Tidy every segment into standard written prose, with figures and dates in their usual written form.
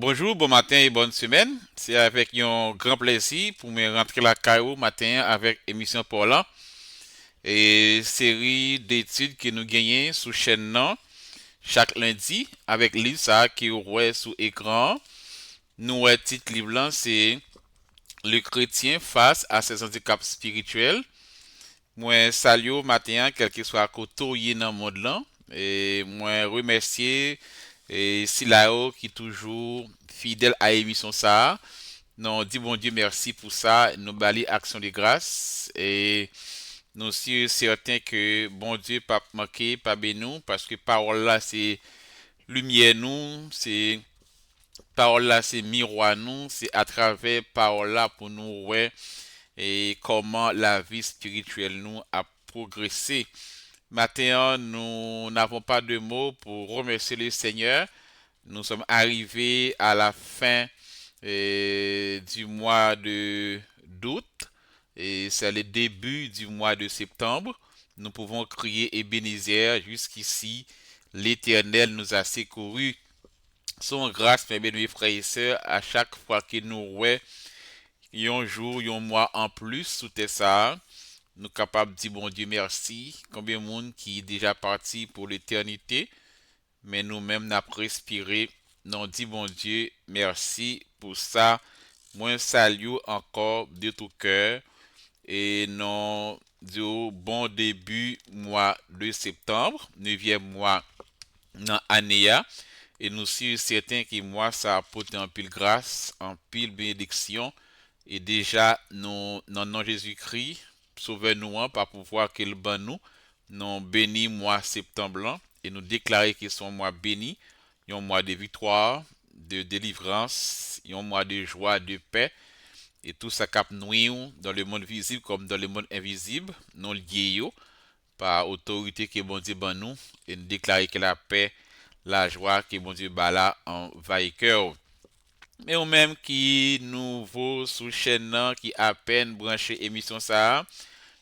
Bonjour, bon matin et bonne semaine. C'est avec un grand plaisir pour me rentrer la caillou matin avec émission Paula et série d'études que nous gagnons sous chaîne non chaque lundi avec livre ça qui est sous écran. Nous ouais titre livre là c'est Le chrétien face à ses handicaps spirituels. Moi salue matin quel que soit côté dans le monde là et moi remercier et Silao qui toujours fidèle à l'émission ça. Non, dis bon Dieu merci pour ça. Nous bali action de grâce et nous sommes certains que bon Dieu pas manqué, pas bénou parce que parole là c'est lumière nous, c'est parole là c'est miroir nous, c'est à travers parole là pour nous ouais et comment la vie spirituelle nous a progressé. Maintenant, nous n'avons pas de mots pour remercier le Seigneur. Nous sommes arrivés à la fin du mois de d'août et c'est le début du mois de septembre. Nous pouvons crier Ebenezer jusqu'ici. L'Éternel nous a secourus. Son grâce, mes bien frères et sœurs, à chaque fois que nous ouais, un jour, un mois en plus sous ça, nous capables de dire bon Dieu merci. Combien de monde qui est déjà parti pour l'éternité, mais nous-mêmes n'a respiré. Nous dit bon Dieu merci pour ça. Moi salue encore de tout cœur et non du bon début mois de septembre, 9e mois dans l'année et nous sommes certains que moi ça apporte en pile grâce, en pile bénédiction et déjà nous dans le nom de Jésus-Christ sauvez-nous par pouvoir qu'il ban nous nous béni mois septembre là, et nous déclarer que son mois béni, un mois de victoire, de délivrance, un mois de joie, de paix et tout ça cap nous dans le monde visible comme dans le monde invisible, non lié yo, par autorité que bon Dieu ban nous et nous déclarer que la paix, la joie que bon Dieu bat là en vainqueur. Mais ou même qui nouveau sous chaîne là, qui à peine branché émission ça,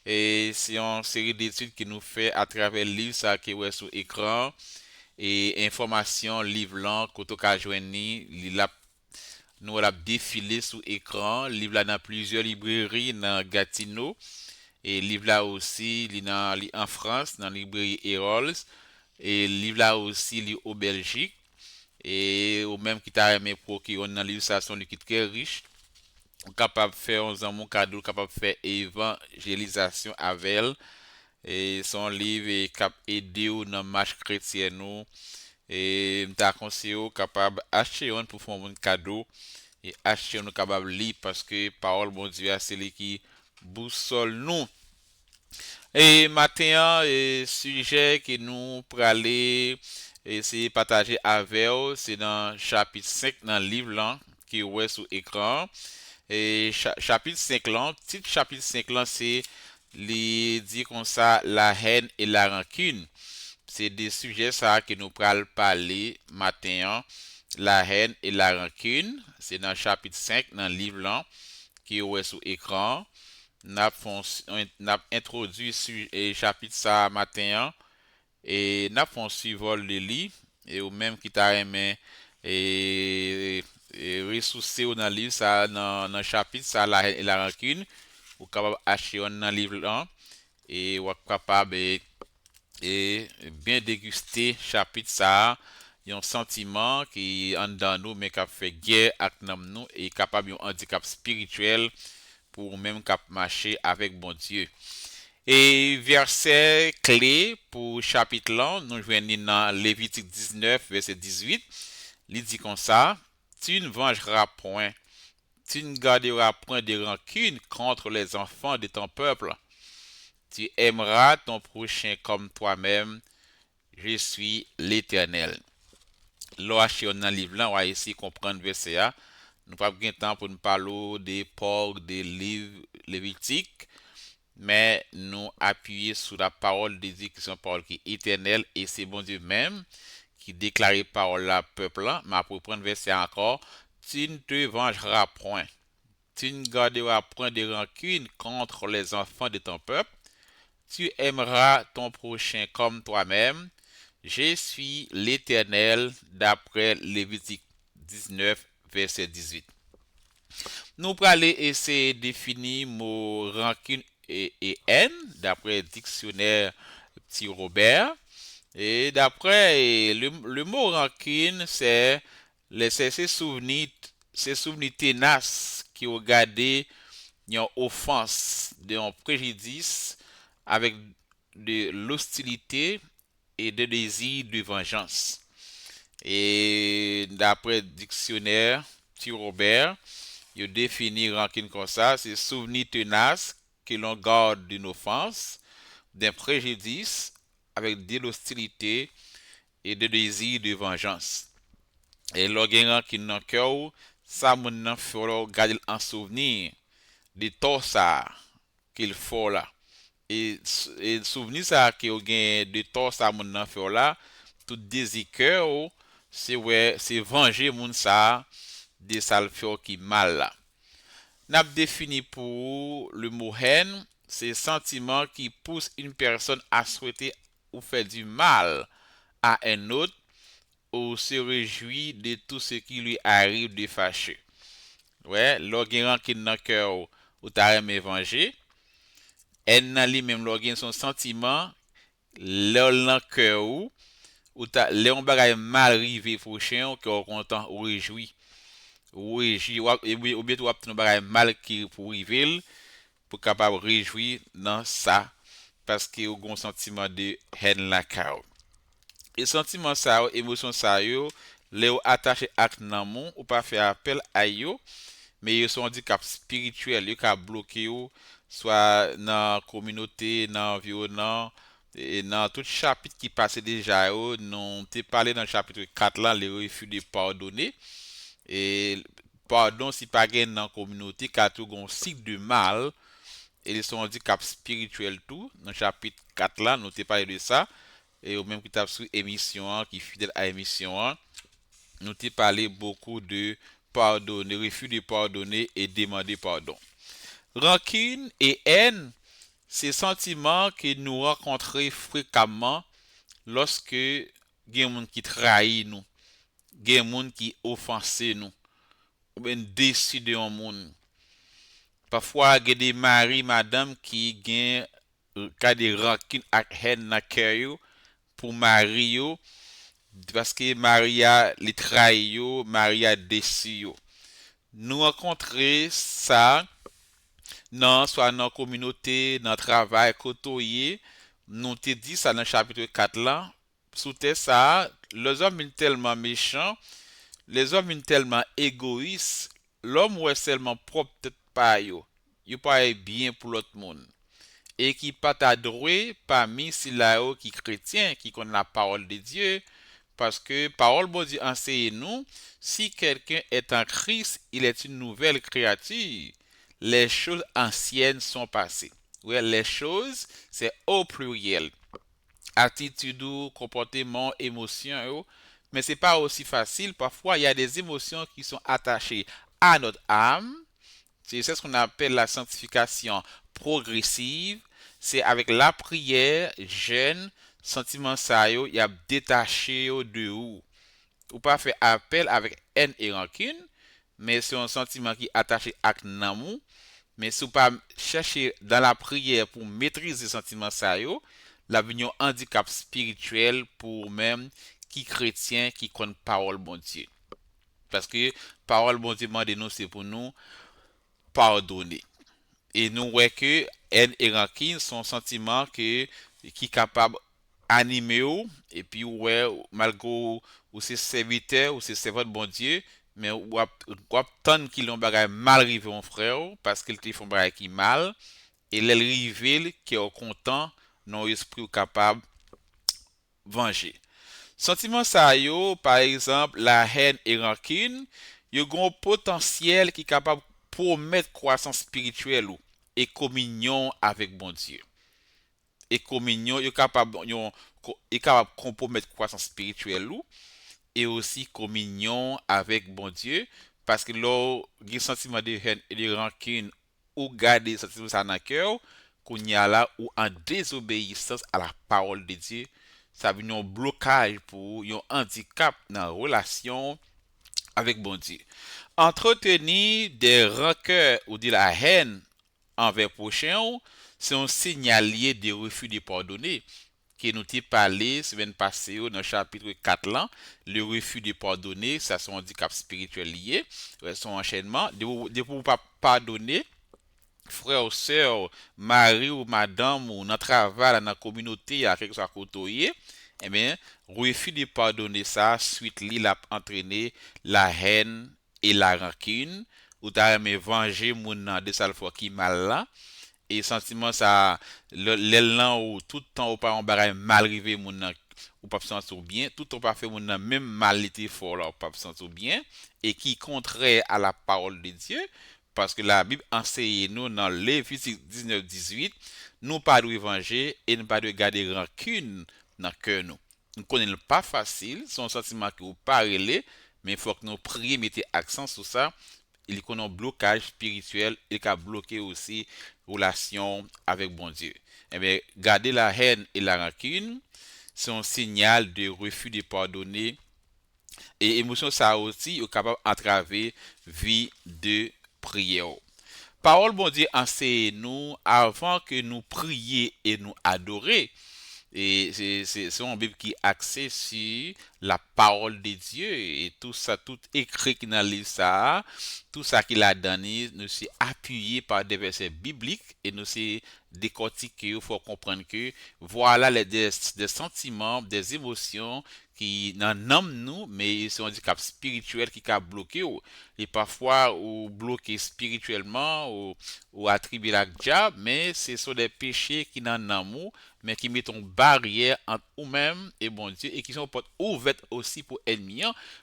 et c'est une série d'études qui nous fait à travers le livre ça qui est sur écran et information livre là koto ka joindre nous l'a défilé sur écran livre là dans plusieurs librairies dans Gatineau et livre là aussi en France dans la librairie Erols et livre là aussi li au Belgique et ou même qui t'a aimé procurer dans livre ça sont qui très riche capable de faire un mon cadeau capable de faire évangélisation avec elle et son livre est cap aider ou dans marche chrétienne nous et m'ta conseillé ou capable acheter un pour faire un cadeau et acheter un capable lire parce que parole bon Dieu c'est lui qui boussole nous et matin et sujet que nous pour aller essayer de partager avec vous, c'est dans chapitre 5 dans le livre là qui est sur écran et chapitre 5 là titre chapitre 5 là c'est les dit comme ça la haine et la rancune. C'est des sujets ça que nous pral parler matin, hein. La haine et la rancune, c'est dans le chapitre 5 dans le livre là qui est sur écran. N'a introduit le chapitre ça matin, hein, et n'a font suivre le lit et ou même qui t'a aimé et ressourcer dans le livre ça dans le chapitre ça la haine et la rancune ou capable acheter un livre là et ou capable et bien déguster chapitre ça un sentiment qui en dans nous mais qui fait guerre avec nous et capable un handicap spirituel pour même cap marcher avec bon Dieu. Et verset clé pour chapitre là, nous joignons dans Lévitique 19 verset 18, il dit comme ça, tu ne vengeras point, tu ne garderas point de rancune contre les enfants de ton peuple. Tu aimeras ton prochain comme toi-même. Je suis l'Éternel. Lorsque on a livre là, on va essayer de comprendre verset A. Nous pas bien temps pour nous parler des porcs, des livres lévitiques, mais nous appuyer sur la parole de Dieu qui sont parole qui est éternelle et c'est bon Dieu même qui déclare parole là peuple là. Mais pour prendre verset encore, tu ne te vengeras point. Tu ne garderas point de rancune contre les enfants de ton peuple. Tu aimeras ton prochain comme toi-même. Je suis l'Éternel d'après Lévitique 19, verset 18. Nous pourrons aller essayer de définir mot rancune et haine d'après dictionnaire Petit Robert. Et d'après le mot rancune, c'est ces souvenirs tenaces qui ont gardé une offense, un préjudice avec de l'hostilité et de désir de vengeance. Et d'après dictionnaire T. Robert, il définit rancune comme ça, c'est souvenir tenace que l'on garde d'une offense, d'un préjudice avec de l'hostilité et de désir de vengeance. Et lorsqu'il y a rancune dans le cœur, ça mon faut garder en souvenir de tout ça qu'il faut là. Et souvenir ça que vous gain de tout ça mon nan fait là, tout désir cœur c'est venger moun ça de ça le fait qui mal là. N'a défini pour le mot haine, c'est sentiment qui pousse une personne à souhaiter ou faire du mal à un autre ou se réjouit de tout ce qui lui arrive de fâché. Ouais, l'organ qui dans cœur ou t'a aimé venger, haine nan li même l'organ son sentiment lol nan cœur ou ta léon bagay mal rivé prochain ou que content ou réjoui ou bien tu ton bagay mal qui pour river pour capable réjouir dans ça parce que ou gon sentiment de haine la kao et sentiment ça émotion ça yo léo attaché ak nan mon ou pas faire appel à yo mais ils sont handicap spirituel yo ka bloqué yo soit dans communauté dans environnement et dans tout chapitre qui passait déjà yo non t'ai parlé dans le chapitre 4 là les refus de pardonner et pardon si pas gain dans communauté car tout gon cycle de mal et ils sont handicap spirituel tout dans le chapitre 4 là nous t'ai parlé de ça et au même qui t'a sur émission qui fidèle à émission nous t'ai parlé beaucoup de pardonner, refus de pardonner et demander pardon. Rancune et haine, c'est sentiments que nous rencontrons fréquemment lorsque il y a des gens qui trahissent nous, il y a des gens qui offensent nous, ou bien décident un monde. Parfois, il y a des maris, madame qui ont des rancunes et haine dans le cœur pour marier parce que Maria les trahit yo, Maria déçu yo. Nous rencontrer ça dans soit dans la communauté, dans le travail côtoyer, nous te dit ça dans le chapitre 4 là, sous ça, les hommes sont tellement méchants, les hommes sont tellement égoïstes, l'homme est seulement propre tête pas yo. Yo pas bien pour l'autre monde. Et qui pas adoré parmi si là qui chrétien, qui connaît la parole de Dieu, parce que parole bon Dieu enseigne nous, si quelqu'un est en Christ, il est une nouvelle créature. Les choses anciennes sont passées. Oui, les choses, c'est au pluriel. Attitude, comportement, émotion, mais c'est pas aussi facile. Parfois, il y a des émotions qui sont attachées à notre âme. C'est ce qu'on appelle la sanctification progressive. C'est avec la prière, jeûne, sentiment ça yo, y a détaché yo de ou pas fait appel avec haine et rancune, mais c'est un sentiment qui est attaché à l'amour, mais si vous pas chercher dans la prière pour maîtriser ce sentiment ça yo, la un handicap spirituel pour même qui chrétien qui connaît parole bon Dieu. Parce que parole bon Dieu demande nous c'est pour nous pardonner. Et nous voyons que haine et rancune sont sentiments qui capable animé et puis ouais malgré ou c'est serviteur ou c'est servant de bon Dieu mais ou tant qu'ils ont bagay mal rivé mon frère parce qu'ils te font bagay qui mal et les rivé qui est content non esprit capable venger sentiment ça yo par exemple la haine et rancune yo gon potentiel qui capable promettre croissance spirituelle et communion avec bon Dieu et communion est capable de compromettre croissance spirituelle et aussi communion avec bon Dieu parce que là il y a sentiment de haine et de rancune ou garder sentiment ça dans le cœur qu'on y a là ou en désobéissance à la parole de Dieu ça veut un blocage pour un handicap dans la relation avec bon Dieu. Entretenir des rancœurs ou de la haine envers prochain, c'est un signalier de refus de pardonner qui nous a parlé semaine passée dans le chapitre 4 là, le refus de pardonner, ça c'est un handicap spirituel lié, son enchaînement, de pour pas pardonner, frère ou sœur, mari ou madame ou dans le travail, dans la communauté, à quelque chose à côtoyer, eh bien, refus de pardonner ça, suite li l'a entraîné la haine et la rancune, ou t'as aimé venger mon nan de ça fois qui mal là, et sentiment ça l'élan ou tout le temps ou pas on bagay mal rivé mon nan ou pas se sentir bien tout le temps pas fait mon nan même mal était fort là ou pas se sentir bien et qui contraire à la parole de Dieu parce que la Bible enseigne nous dans Lévitique 19-18 nous pas de venger et nous pas de garder rancune dans cœur nous nous connaissons pas facile son sentiment que vous parlez mais il faut que nous prions mettez accent sur ça il y a un blocage spirituel, il a bloqué aussi relation avec bon Dieu. Eh bien, garder la haine et la rancune, c'est un signal de refus de pardonner et émotion ça aussi est capable d'entraver vie de prière. Parole bon Dieu enseigne nous avant que nous prier et nous adorer. Et c'est une Bible qui est axée sur la parole de Dieu et tout ça, tout écrit qui dans le livre ça, tout ça qu'il a donné, nous c'est appuyé par des versets bibliques et nous c'est décortiqué. Il faut comprendre que voilà des sentiments, des émotions qui n'en nous, mais c'est un handicap spirituel qui a bloqué et parfois ou bloqué spirituellement ou attribué à diable, mais ce sont des péchés qui n'en nous mais qui mettent une barrière entre nous-mêmes et bon Dieu et qui sont portes ouvertes aussi pour ennemis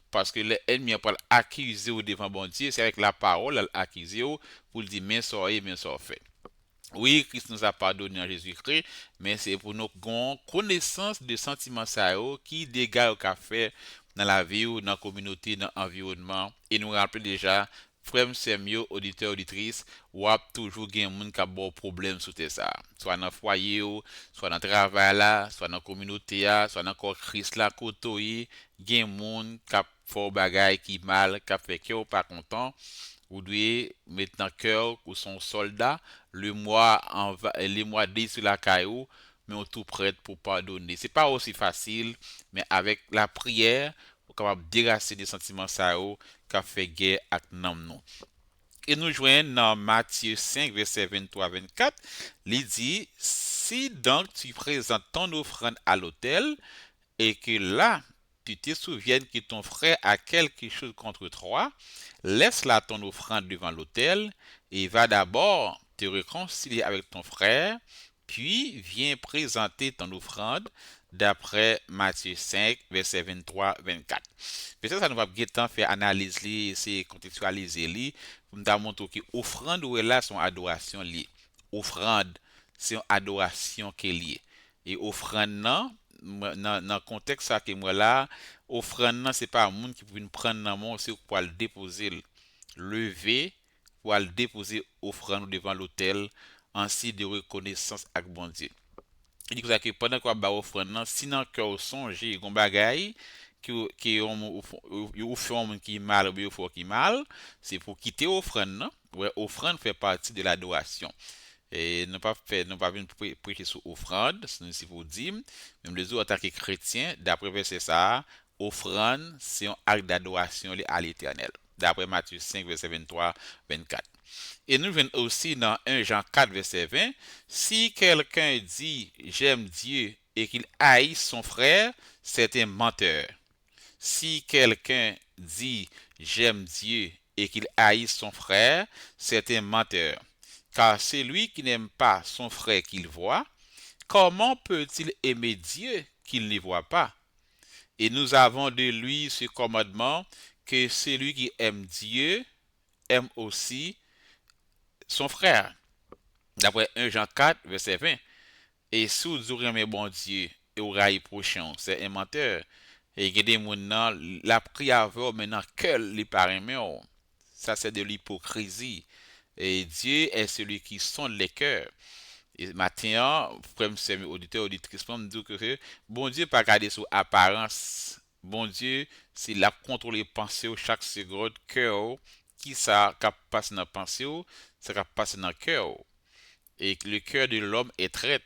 parce que les ennemis pour accuser au devant bon Dieu c'est avec la parole accuser pour dire mais soyez mais ça fait. Oui, Christ nous a pardonné en Jésus-Christ, mais c'est pour nous connaissance de sentiments ça qui dégage au fait dans la vie ou dans la communauté, dans l'environnement et nous rappeler déjà frère c'est mieux auditeur auditrice ou toujours gen moun qui a bon problème sur ça soit dans le foyer ou soit dans le travail là soit dans la communauté là soit dans corps Christ là côtoyer gen moun qui a fort bagay qui mal qui a fait que ou pas content ou devez mettre dans cœur ou son soldat les mois 10 sur la caillou mais on tout prêt pour pardonner c'est pas aussi facile mais avec la prière on est capable de déracer des sentiments ça qu'a fait guerre avec nous. Et nous joignons dans Matthieu 5, verset 23-24, il dit, si donc tu présentes ton offrande à l'autel et que là, tu te souviennes que ton frère a quelque chose contre toi, laisse là ton offrande devant l'autel et va d'abord te réconcilier avec ton frère, puis viens présenter ton offrande d'après Matthieu 5, verset 23-24. Peut-être ça nous va bien temps faire analyse li, essayer contextualiser li, pour nous montrer que offrande ou là son adoration li. Offrande, c'est une adoration qui est liée. Et offrande non, dans contexte ça que moi là, offrande non c'est pas un monde qui peut nous prendre dans mon c'est pour le déposer lever pour le déposer offrande devant l'autel ainsi de reconnaissance avec bon Dieu. Il dit que pendant qu'on ba offrande nan, si nan cœur songe gon bagay qui on fait un qui mal ou bien qui mal, c'est pour quitter offrande nan. Ouais, offrande fait partie de l'adoration. Et non pas venir prêcher sur offrande, c'est pour dire, même les autres en tant que chrétiens, d'après verset ça, offrande, c'est un acte d'adoration à l'éternel. D'après Matthieu 5, verset 23-24. Et nous venons aussi dans 1 Jean 4, verset 20. Si quelqu'un dit j'aime Dieu et qu'il haït son frère, c'est un menteur. Si quelqu'un dit j'aime Dieu et qu'il haït son frère, c'est un menteur. Car celui qui n'aime pas son frère qu'il voit, comment peut-il aimer Dieu qu'il ne voit pas? Et nous avons de lui ce commandement que celui qui aime Dieu aime aussi son frère. D'après 1 Jean 4, verset 20. Et sous vous aimez bon Dieu et au rail prochain, c'est un menteur. Et il y a des gens la prière maintenant que les parents, ça c'est de l'hypocrisie. Et Dieu est celui qui sonde les cœurs. Et maintenant, frère, auditeur, auditrice, me dit que bon Dieu pas regarder sur apparence. Bon Dieu, c'est la contrôler pensée chaque seconde, cœur, qui ça qui passe dans la pensée, ça qui passe dans le cœur. Et que le cœur de l'homme est traite.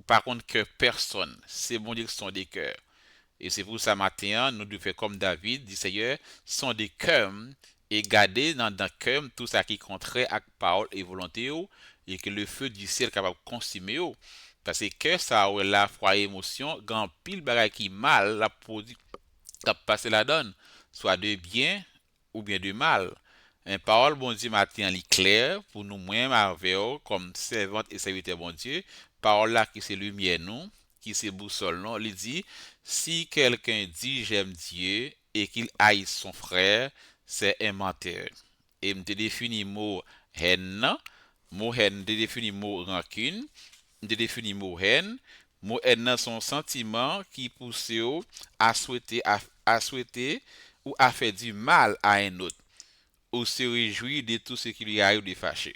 Par contre, que personne, c'est bon Dieu qui sont des cœurs. Et c'est pour ça, matin, nous devons faire comme David, dit Seigneur, sont des cœurs, et garder dans le cœur tout ça qui est contraire à parole et volonté, et que le feu du ciel est capable de consumer. Parce que cœur, ça, la foi et émotion, grand pile bagaille qui mal, la produit, qui passe la donne, soit de bien ou bien de mal. Un parole, bon Dieu, matin, est clair pour nous, mêmes avec comme servante et serviteur, bon Dieu. Parole là qui c'est lumière, nous, qui c'est boussole, non. Il dit, si quelqu'un dit j'aime Dieu et qu'il haït son frère, c'est un menteur. Et me définit mot haine, mot haine, définit mot rancune, me définit mot haine. Mot haine, son sentiment qui pousse à souhaiter ou à faire du mal à un autre ou se réjouir de tout ce qui lui arrive de fâché.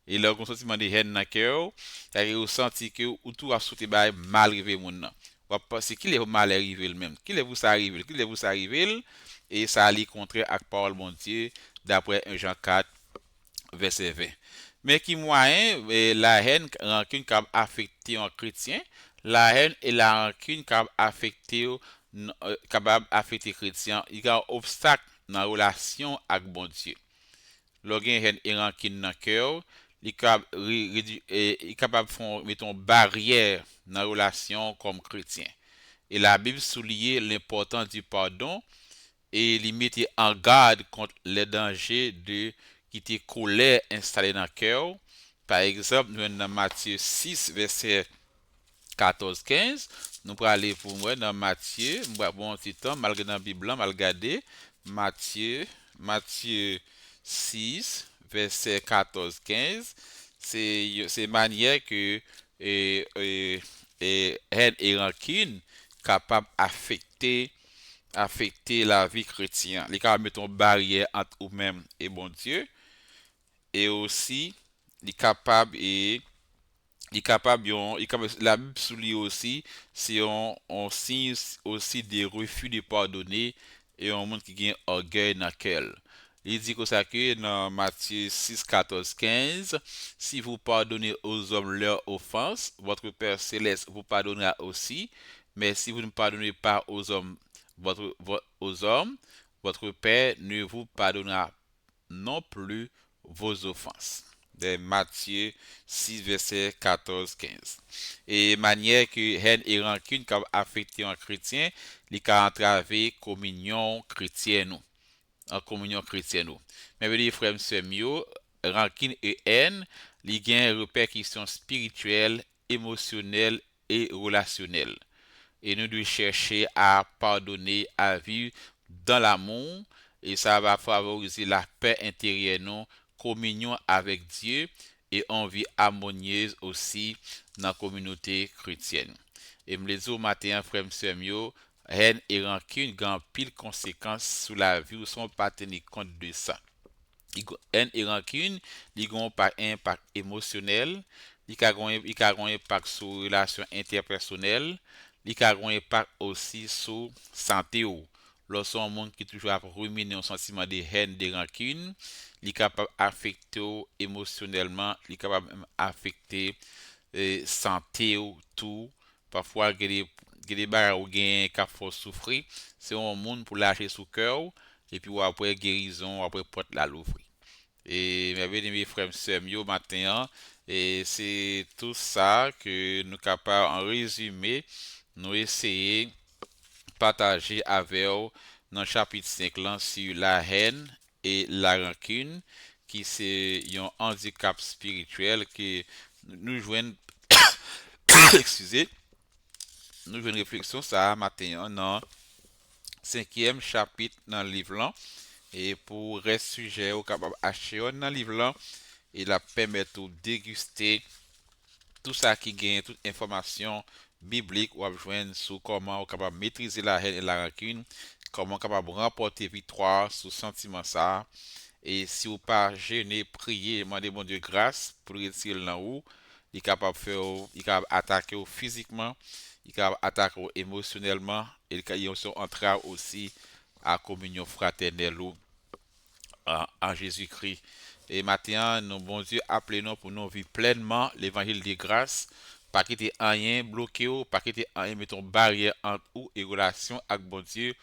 Et là, on sentiment de haine dans le cœur, c'est-à-dire on senti que ou tout a sauté bah mal arrivé mon nan. Ou penser qu'il est mal arrivé le même. Qu'il est vous ça arrivé, qu'il est vous ça arrivé et ça allait contraire avec parole mon Dieu d'après 1 Jean 4 verset 20. Mais qui moyen la haine rancune qui a affecté un chrétien, la haine et la rancune qui a affecté capable affecter chrétien, il y a un obstacle dans la relation avec bon Dieu. Lorsqu'il y a une rancune dans le cœur, il est capable de faire mettons barrière dans la relation comme chrétien. Et la Bible souligne l'importance du pardon et il mettait en garde contre les dangers de qui était colère installée dans le cœur. Par exemple, nous dans Matthieu 6, verset 14-15, nous pourrons aller pour moi dans Matthieu, bon petit temps, malgré dans la Bible, mal regarder, Matthieu 6, verset 14-15, c'est manière que haine et rancune capable affecter la vie chrétienne. Les capables mettre une barrière entre eux-mêmes et bon Dieu. Et aussi, les capables et la Bible souligne aussi, c'est on signe aussi des refus de pardonner et un monde qui a orgueil dans lequel. Il dit que ça que dans Matthieu 6, 14, 15, si vous pardonnez aux hommes leurs offenses, votre Père céleste vous pardonnera aussi. Mais si vous ne pardonnez pas aux hommes, votre Père ne vous pardonnera non plus vos offenses. De Matthieu 6, verset 14-15. Et manière que haine et rancune qui affecté un chrétien, il a entravé communion chrétienne. En communion chrétienne. Mais les frères et sœurs, rancune et haine, il y a une répercussion spirituelle, émotionnelle et relationnelle. Et nous devons chercher à pardonner, à vivre dans l'amour, et ça va favoriser la paix intérieure, non, communion avec Dieu et une vie harmonieuse aussi dans la communauté chrétienne. Et me les dis au matin, frère et haine et rancune, grand pile conséquences sur la vie ou sont pas tenir compte de ça. Haine et rancune, ils ont un impact émotionnel, ils ont un impact sur les relations interpersonnelles, ils ont un impact aussi sur la santé. Lorsqu'on un monde qui toujours a ruminé un sentiment de haine, de rancune, il est capable d'affecter émotionnellement, il est capable d'affecter santé tout. Parfois, il y a des barres qui faut souffrir, c'est un monde pour lâcher sous cœur, et puis après guérison, après porte la l'ouvrir. Et mes bien-aimés frères et sœurs, matin, et c'est tout ça que nous capables en résumé, nous essayer de partager avec vous dans le chapitre 5 là, sur la haine et la rancune, qui c'est un handicap spirituel que nous jouons, excusez, nous jouons une réflexion ça matin dans cinquième chapitre dans le livre là. Et pour reste sujet au capable acheter dans le livre là, il a permet de déguster tout ça qui gagne toute information biblique ou à joindre sur comment on capable maîtriser la haine et la rancune, comment on capable remporter victoire sur sentiment ça. Et si vous pas gêner, prier, demander bon Dieu grâce pour le retirer là haut, il est capable de faire, il est capable d'attaquer physiquement, il est capable d'attaquer émotionnellement, et il y a son entrave aussi à communion fraternelle en Jésus-Christ. Et maintenant, nous, bon Dieu, appelez-nous pour nous vivre pleinement l'évangile de grâce, pas quitter rien bloqué, pas quitter rien, mettons barrière entre ou et relation avec bon Dieu.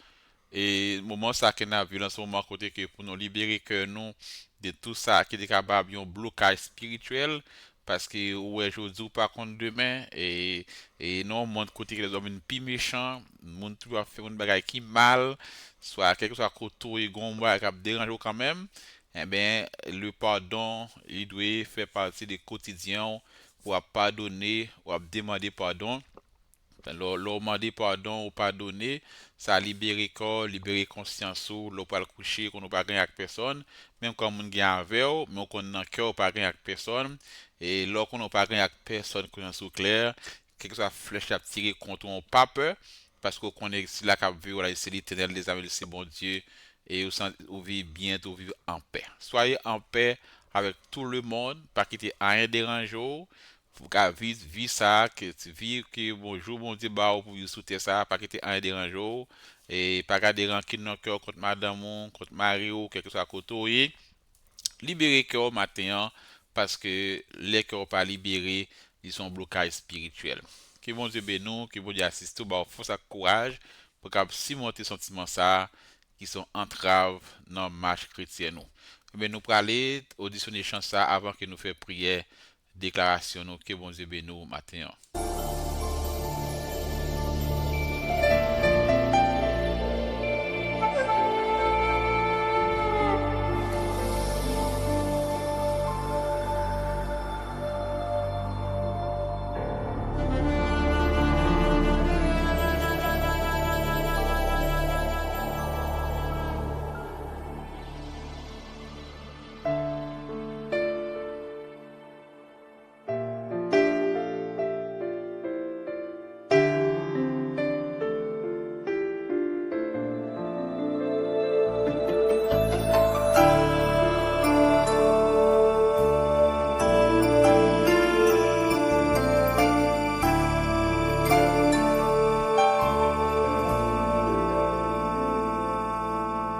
Et moment ça qu'on a vu dans ce moment côté que pour nous libérer que nous de tout ça qui est capable un blocage spirituel parce que ouais aujourd'hui ou pas contre demain et non monde côté que les hommes plus méchant monde tout va faire une bagaille qui mal soit quelque soit côté et gon moi qui dérange quand même eh bien le pardon il doit faire partie du quotidien ou à pardonner ou à demander pardon leur demander pardon ou pardonner, ça libérer corps, libérer conscience ou l'on pas le coucher qu'on n'a pas gagné avec personne, même quand on gagne avec eux, mais qu'on n'a cœur pas gagné avec personne et lorsqu'on n'a pas gagné avec personne qu'on est sous clair, quelque soit flèche à tirer contre on pas peur parce qu'on est si la cap vu voilà c'est l'éternel des amis c'est bon Dieu et vous vivez bien, vous vivez en paix. Soyez en paix avec tout le monde, pas quitter rien dérangeant pour qu'à vivre ça que tu vis que bonjour mon Dieu bah pour vous souhaiter ça pas quitter un dérangeant et pas garder rancune dans cœur contre madame ou contre mari ou quelque soit à côté libérer cœur matin parce que les cœurs pas libérés ils sont blocage spirituel que bon Dieu bénisse que bon Dieu assiste bah force et courage pour qu'à surmonter sentiment ça qui sont entraves dans la marche chrétienne mais nous pour aller auditionner chant ça avant que nous fassions prière déclaration nous que bon Dieu bénisse matin.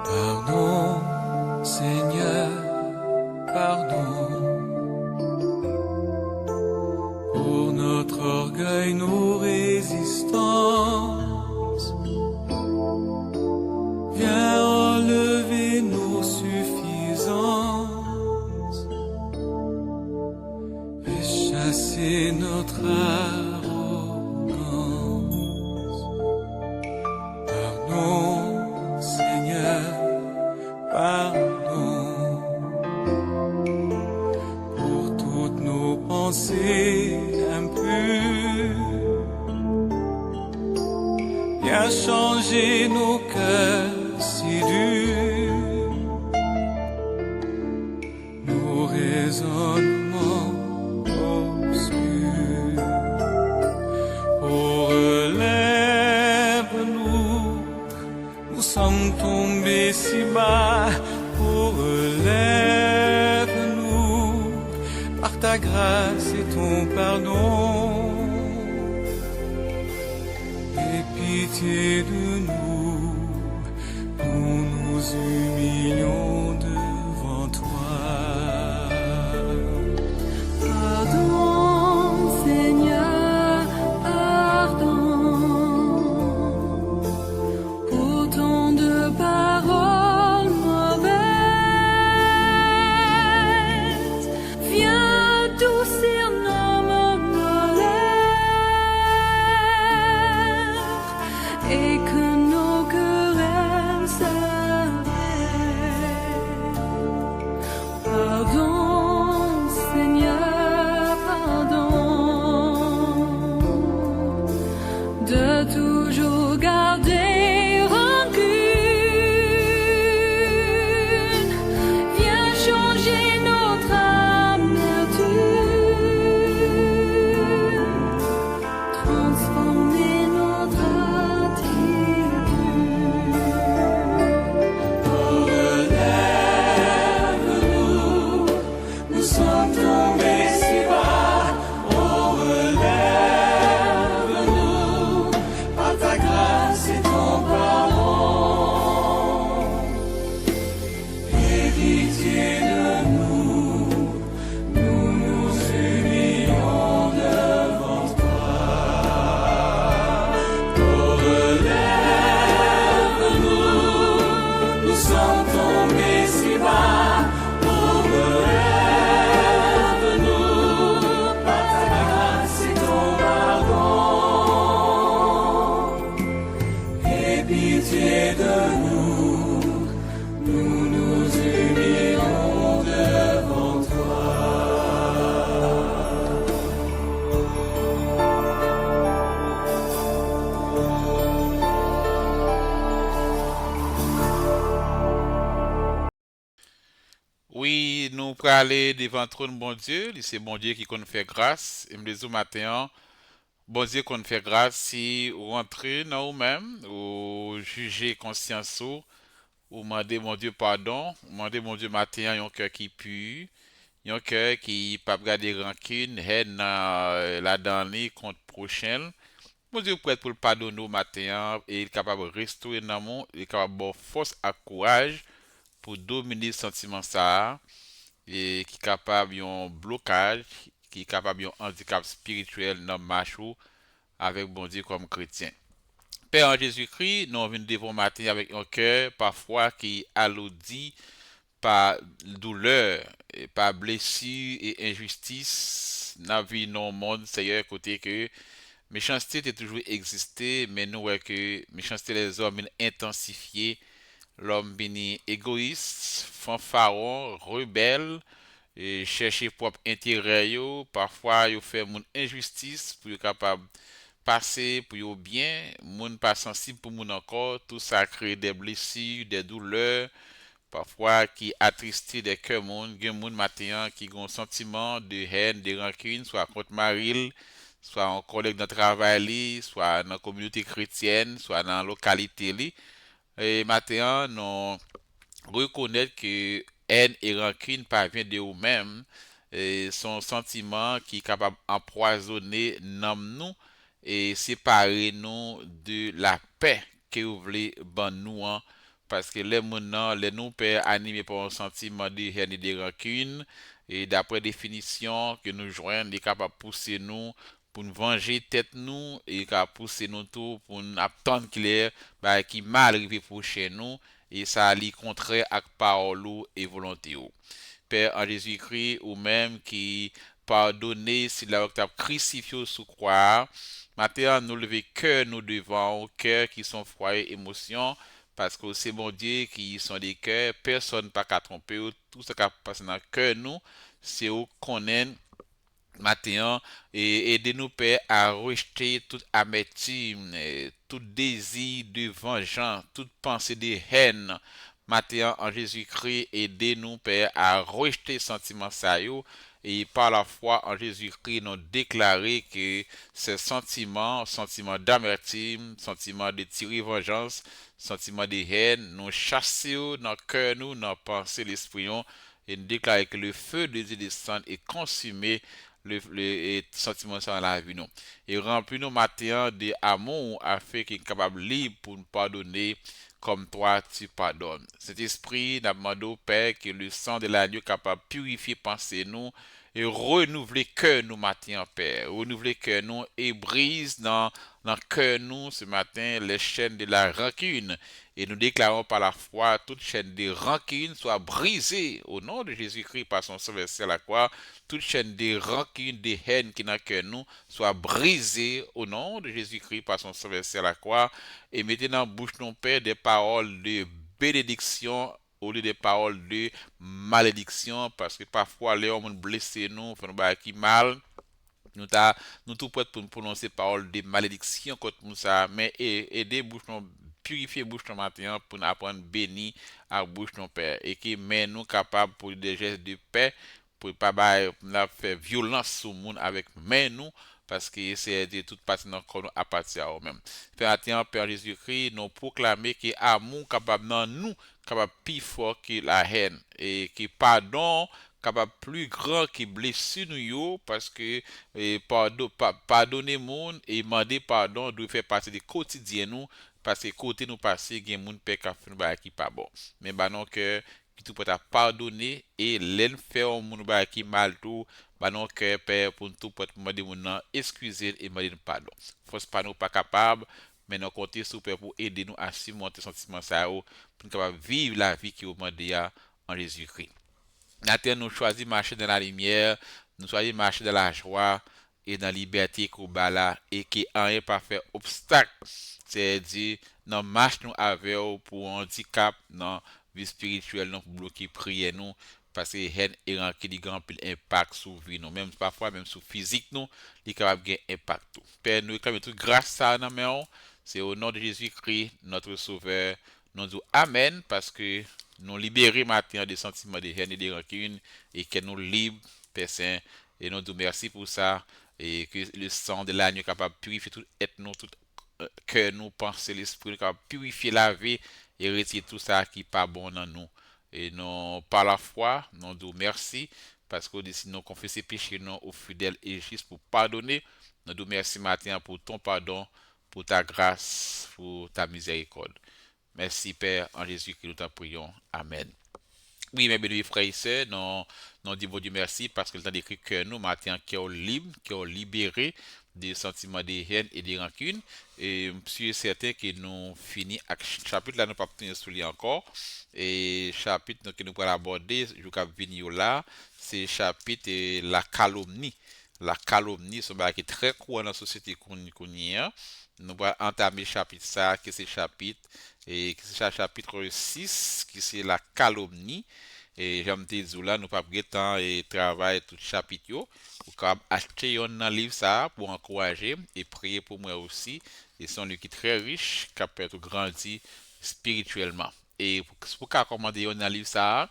Pardon, Seigneur, pardon pour notre orgueil, nos résistances. Viens enlever nos suffisances et chasser notre arrogance. Pardon, Seigneur, pardon pour toutes nos pensées impures. Viens changer nos cœurs si durs, nos raisonnements obscurs. Oh, relève-nous, nous sommes tombés si bas. Oh, relève-nous par ta grâce et ton pardon. Aie pitié de nous, nous nous humilions devant toi. Pardon, Seigneur, pardon pour tant de paroles mauvaises. Viens adoucir nos malheurs et que nos querelles s'arrêtent. Oui, nous pour aller devant le trône bon Dieu, c'est bon Dieu qui qu'on fait grâce. Et me dit au matin, bon Dieu qu'on fait grâce si vous rentrez dans vous-même, ou jugez conscience ou demandez mon Dieu pardon, ou demandez mon Dieu matin un cœur qui pue, un cœur qui pas garder rancune, haine la dernière contre prochaine. Mon Dieu prêt pour le pardonner au matin et il est capable de restaurer l'amour, il est capable de force et courage pour dominer le sentiment ça et qui est capable d'un blocage, qui est capable d'un handicap spirituel dans marche avec bon Dieu comme chrétien. Père en Jésus-Christ, nous venons devant matin avec un cœur parfois qui alourdit par douleur, et par blessure et injustice dans la vie dans le monde, Seigneur, côté que méchanceté a toujours existé, mais nous voyons que méchanceté des hommes est intensifiée, l'homme bini égoïste, fanfaron, rebelle, et chercher propre intérêt yo, parfois yo fait mon injustice pour yo capable passer pour yo bien, moun pas sensible pour moun encore, tout ça crée des blessures, des douleurs, parfois qui attristent des cœurs moun, gen moun matin qui ont un sentiment de haine, de rancune, soit contre Maril, soit en collègue de travail li, soit dans la communauté chrétienne, soit dans la localité li. Et maintenant, nous reconnaître que haine et rancune parviennent de nous-mêmes, et son sentiment qui est capable d'empoisonner nous et séparer nous de la paix que vous voulez ban nous hein. Parce que les gens, les nous pères animés par un sentiment de haine et de rancune et d'après définition que nous joignons, il est capable de pousser nous pour nous venger tête nous et capable de pousser nous tout pour nous attendre qu'il est bah, qui mal arrivé pour chez nous et ça li contraire avec parole et volonté. Père en Jésus-Christ ou même qui pardonner si la octave crucifié sous croix. Maintenant, nous lever cœur nous devant, cœur qui sont froids et émotions, parce que c'est mon Dieu qui sont des cœurs, personne pas qu'à tromper, tout ce qui passe dans le cœur nous, c'est où qu'on est matin et aidez-nous Père à rejeter toute amertume, tout désir de vengeance, toute pensée de haine. Matin en Jésus-Christ, aidez-nous Père à rejeter sentiment ça yo, et par la foi en Jésus-Christ, nous déclarer que ces sentiments, sentiments d'amertume, sentiments de tirer vengeance, sentiments de haine, nous chasser dans le cœur nous, dans la pensée, l'esprit, et nous déclarer que le feu de Dieu descend et consumé le sentiment dans la vie nous. Et remplis nous matin de amour afin qu'il est capable libre pour nous pardonner comme toi tu pardonnes. Cet esprit n'a demandé au Père que le sang de l'agneau capable de purifier pensée nous et renouveler cœur nous matin Père. Renouveler cœur nous et brise dans cœur nous ce matin les chaînes de la rancune. Et nous déclarons par la foi toute chaîne de rancune soit brisée au nom de Jésus-Christ par son sang versé à la croix. Toute chaîne de rancune, de haine qui n'a que nous soit brisée au nom de Jésus-Christ par son sang versé à la croix. Et mettez dans la bouche de nos pères des paroles de bénédiction au lieu des paroles de malédiction. Parce que parfois les hommes blessés nous, font nous qui mal. Nous tout prêts pour nous prononcer paroles de malédiction contre nous ça, mais aider bouche nous purifier bouche nous matin pour nous apprendre béni à bouche nos père et qui met nous capables pour des gestes de paix pour pas faire violence sur le monde avec mais nous parce que c'est de toute partie dans nous appartient à nous-mêmes. Père attention Père Jésus-Christ, nous proclamer que amour capable dans nous capable plus fort que la haine et que pardon capable plus grand que blessure nous yo parce que pardonner monde et demander pardon doit faire partie du quotidien nous parce que côté nous passer gen moun pè ka fait nous qui pas bon mais bah non que qui tout peut à pardonner et l'en faire moun qui mal tout bah non que père pour tout peut demander moun nan excuser et demander pardon force pas nous pas capable mais nous compter sur père pour aider nous à surmonter sentiment ça pour nous capable vivre la vie qui au demandé en Jésus-Christ. Maintenant, nous choisissons marcher dans la lumière, nous choisissons marcher dans la joie et dans la liberté qu'on bala et qui rien pas fait obstacle. C'est-à-dire, dans marche nous avec pour handicap, dans vie spirituelle, nous bloquer prier nous parce que haine et rancune qui grand pile impact sur vie nous même parfois même sur physique nous il capable gain impact tout. Père nous réclamons toute grâce à nous c'est au nom de Jésus-Christ notre sauveur nous disons amen parce que nous libérer maintenant des sentiments de haine et de rancune et que nous libres, Père Saint, et nous te merci pour ça et que le sang de l'agneau est capable de purifier tout être nous, tout cœur nous, pensée, l'esprit, nous capable de purifier, laver et retirer tout ça qui n'est pas bon dans nous. Et nous, par la foi, nous te merci parce que si nous confessons péchés nous au fidèle et juste pour pardonner, nous te merci matin pour ton pardon, pour ta grâce, pour ta miséricorde. Merci Père, en Jésus que nous t'en prions. Amen. Oui, mes bénis frères et sœurs, nous disons Dieu merci parce que le temps d'écrire que nous, matin, qui est libre, qui est libéré des sentiments de haine et de rancune. Et je suis certain que nous finissons avec ce chapitre là, nous ne pouvons pas sur lui encore. Et chapitre que nous allons aborder, je vais venir là, c'est chapitre la calomnie. La calomnie, c'est un bagage qui est très courant dans la société qu'on y a. Nous allons entamer le chapitre ça, que c'est chapitre, et que c'est chapitre 6, qui c'est la calomnie. Et j'aime te dire là, nous pas de temps et travailler tout chapitre yo. Ou capable acheter un livre ça pour encourager et prier pour moi aussi. Et c'est un livre qui est très riche, qui peut être grandi spirituellement. Et pour commander un livre ça,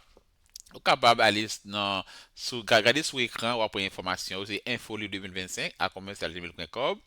vous capable d'aller dans regarder sur l'écran ou après information, c'est info 2025 à commercial.com.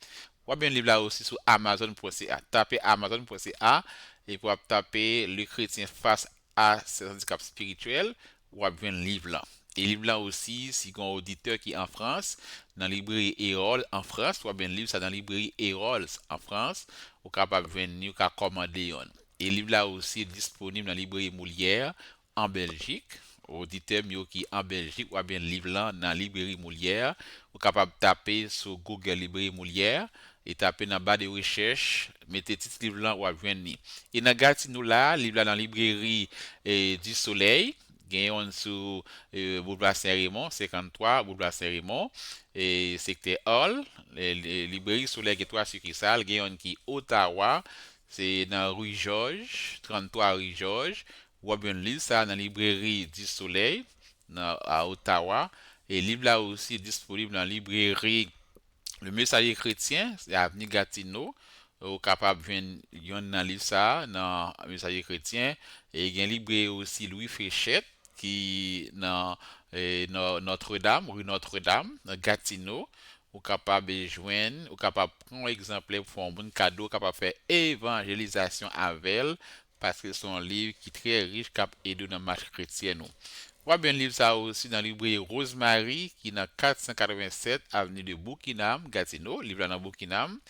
Ou bien livre là aussi sur amazon.ca. Tapez amazon.ca et pour taper le chrétien face à ses handicaps spirituels ou bien le livre là. Et livre là aussi, si vous avez un auditeur qui est en France, dans la librairie Erol en France, ou bien livre ça dans la librairie Erol en France, vous capable de venir commander. Et livre là aussi est disponible dans la librairie Moulière en Belgique. Auditeur mieux qui en Belgique ou bien livre là dans la librairie Moulière, vous capable de taper sur Google librairie Moulière et taper dans bas de recherche, mettez titre livre là ou à venir. Et dans Gatineau là, livre là dans la librairie du Soleil, gagne sur Boulevard Saint-Raymond 53 Boulevard Saint-Raymond et secteur Hall, librairie Soleil qui est 3 succursales, gagne qui Ottawa, c'est dans rue Georges, 33 rue Georges. Ou bien lire ça dans la librairie du Soleil à Ottawa. Et le livre là aussi est disponible dans la librairie Le Messager Chrétien, c'est à Avenue Gatineau. Ou capable de joindre dans le livre ça dans Le Messager Chrétien. Et il y a une librairie aussi Louis Fréchette qui dans Notre-Dame, rue Notre-Dame, dans Gatineau. Ou capable de joindre, ou capable de prendre un exemplaire pour un bon cadeau, capable de faire évangélisation avec elle parce que c'est un livre qui est très riche qui aide dans la marche chrétienne. Ou bien livre ça aussi dans la librairie Rosemary qui est dans 487 avenue de Bouquinam, Gatineau, livre là dans Bouquinam.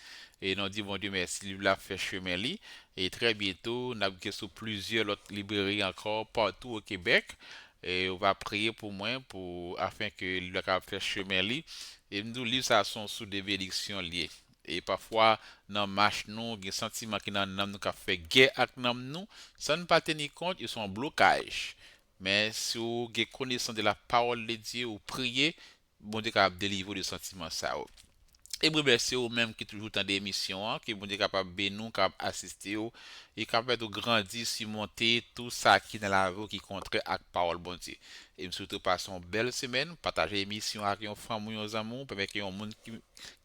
Et nous disons bon Dieu merci, livre là fait chemin li. Et très bientôt, nous avons sur plusieurs autres librairies encore partout au Québec. Et on va prier pour moi afin que le livre fasse chemin li. Et nous livre ça sont sous des bénédictions liées. Et parfois, dans marche nous, il y a des sentiments qui dans nous qui fait guerre avec nous, ça ne pas tenir compte, ils sont en blocage. Mais si vous avez connaissance de la parole de Dieu, ou priez, bon Dieu capable de délivrer de sentiments ça. Et vous blessez ou même qui toujours dans des émissions, qui bon Dieu capable de nous, capable assister et capable de grandir, surmonter tout ça qui est dans la vie qui contre avec parole bon Dieu. Et surtout passons une belle semaine, partager l'émission avec un famille, un amour, permettre qu'il y ait un monde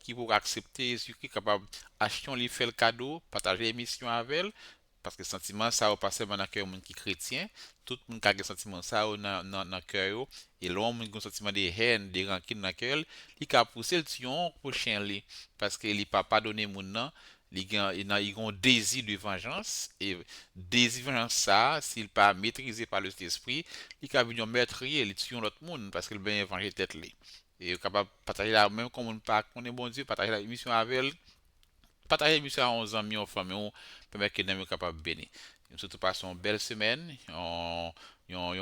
qui pourra accepter Jésus qui est capable d'acheter un livre, faire le cadeau, partager l'émission avec elle. Parce que le sentiment, ça va passer dans le cœur de monde qui est chrétien. Tout le monde a un sentiment, ça dans le cœur. Et l'homme a un sentiment de haine, de rancune dans le cœur. Il a poussé le tuon prochain. Parce qu'il n'a pas pardonné mon nom. Il a un désir de vengeance. Et désir de vengeance, ça, s'il n'est pas maîtrisé par le Saint-Esprit, il a venu meurtrier, il tue l'autre monde parce qu'il a bien vengé tête. Et il est capable de partager la même comme on pas connaît bon Dieu, partager la mission avec elle. Partager l'émission à 11 amis, aux familles, permettre que nous soyons capables de bénir. Surtout passons une belle semaine, un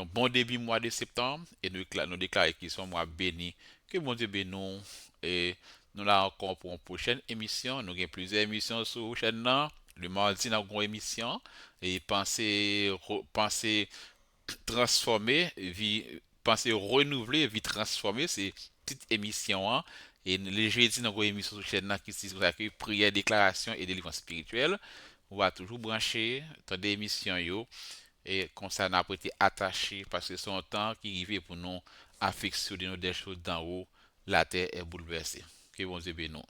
bon début mois de septembre, et nous déclarons qu'ils sont mois bénis. Que bon Dieu bénisse et nous là encore pour une prochaine émission. Nous avons plusieurs émissions sur la chaîne. Le mardi, nous avons une émission. Et penser transformer, vie, penser renouveler, vie transformer, c'est une petite émission. Hein. Et les jeudis, nous avons une émission sur la chaîne qui s'appelle prière, déclaration et délivrance spirituelle. On va toujours brancher dans des émissions. Et comme ça, on a été attaché parce que c'est un temps qui arrive pour nous affectionner des choses d'en haut. La terre est bouleversée. Que bon Dieu bénisse.